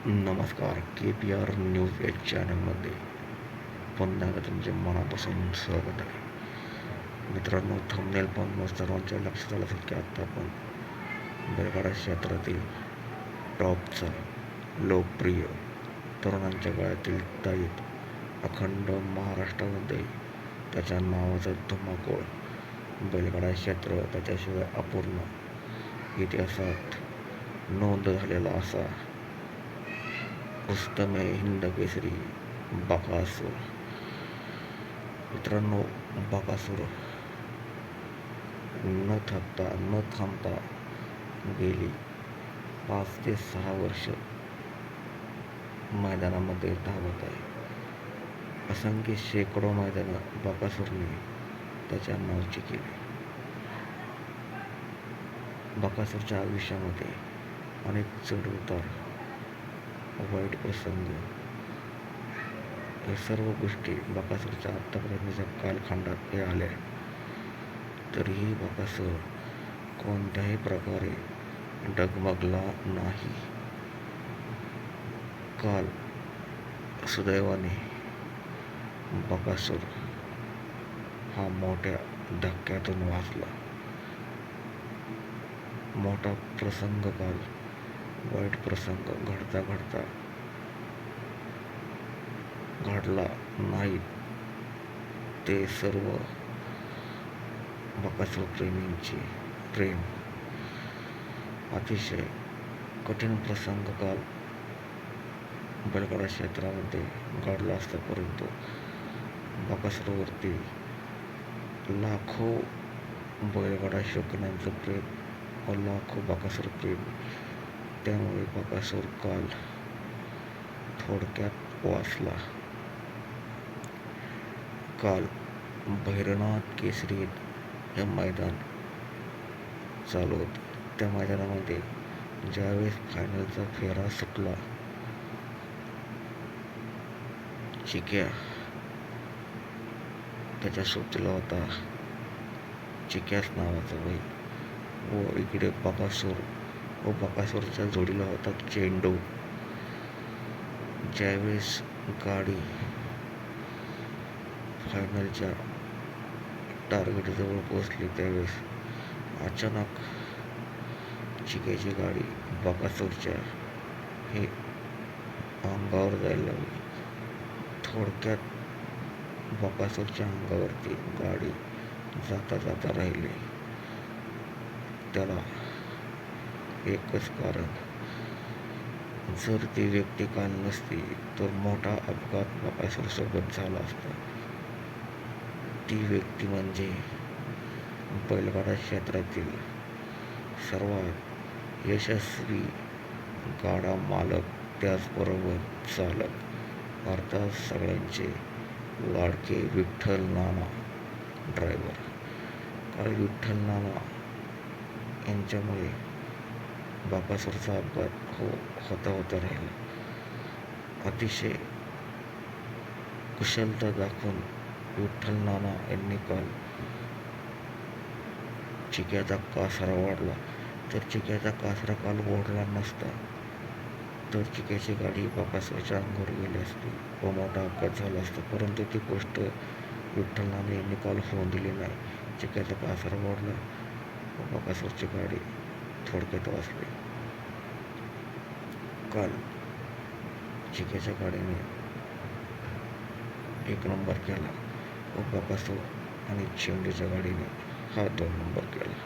नमस्कार. KPR news या चॅनलमध्ये पुन्हा एकदा तुमचे मनापासून स्वागत आहे. मित्रांनो, थंबनेल पाहून सर्वांच्या लक्षात आलं असेल की आता आपण बैलगाडा क्षेत्रातील टॉपचा लोकप्रिय तरुणांच्या गळ्यातील ताईत अखंड महाराष्ट्रामध्ये त्याच्या नावाचा धुमाकूळ. बैलगाडा क्षेत्र त्याच्याशिवाय अपूर्ण. इतिहासात नोंद झालेला असा रुस्तम हिंद केसरी बकासूर. मित्रांनो, बकासूर न थकता न थांबता गेली 5 ते 6 वर्ष मैदानामध्ये धावत आहे. असंख्य शेकडो मैदानं बकासूरने त्याच्या नावची केली. बकासूरच्या आयुष्यामध्ये अनेक चढउतार, वाईट प्रसंग, या सर्व गोष्टी बकासूरच्या आत्तापर्यंतच्या कालखंडात हे आल्या. तरीही बकासूर कोणत्याही प्रकारे डगमगला नाही. काल सुदैवाने बकासूर हा मोठ्या धक्क्यातून वाचला. मोठा प्रसंग काल, वाईट प्रसंग घडता घडला नाही. ते सर्व बकासूर प्रेमींचे प्रेम. अतिशय कठीण प्रसंग काल बैलगाडा क्षेत्रामध्ये घडला असता, परंतु बकासूरवरती लाखो बैलगाडा शौकीनांचं प्रेम व लाखो बकासूर प्रेम. त्यामुळे बकासूर काल थोडक्यात वाचला. काल भैरवनाथ केसरी हे मैदान चालू होते. त्या मैदानामध्ये ज्यावेळेस फायनलचा फेरा सुटला, चिक्या त्याच्या सोबतीला होता, चिक्याच नावाचा बैल, व इकडे बकासूर व बकासूरच्या जोडीला होता चेंडू. ज्यावेळेस गाडी फायनलच्या टार्गेटजवळ पोहोचली, त्यावेळेस अचानक चिक्याची गाडी बकासूरच्या हे अंगावर जायला लागली. थोडक्यात बकासूरच्या अंगावरती गाडी जाता राहिली. त्याला एकच कारण, जर ती व्यक्ती काल नसती तर मोठा अपघात बकासूरसोबत झाला असता. ती व्यक्ती म्हणजे बैलगाडा क्षेत्रातील सर्वात यशस्वी गाडा मालक, त्याचबरोबर चालक, अर्थात सगळ्यांचे लाडके विठ्ठल नाना ड्रायव्हर. काल विठ्ठल नाना यांच्यामुळे बकासूरचा अपघात होता राहिला. अतिशय कुशलता दाखवून विठ्ठल नाना यांनी काल चिक्याचा कासरा ओढला. तर चिक्याचा कासरा काल ओढला नसता तर चिक्याची गाडी बकासूरच्या अंगावर गेली असती व मोठा अपघात झाला असता. परंतु ती गोष्ट विठ्ठल नाना यांनी काल होऊन दिली नाही. चिक्याचा कासरा ओढला व बकासूरची गाडी थोडक्यात वाचली. काल चिक्याच्या गाडीने 1 नंबर केला व बकासूर आणि चेंडूच्या गाडीने हा 2 नंबर केला.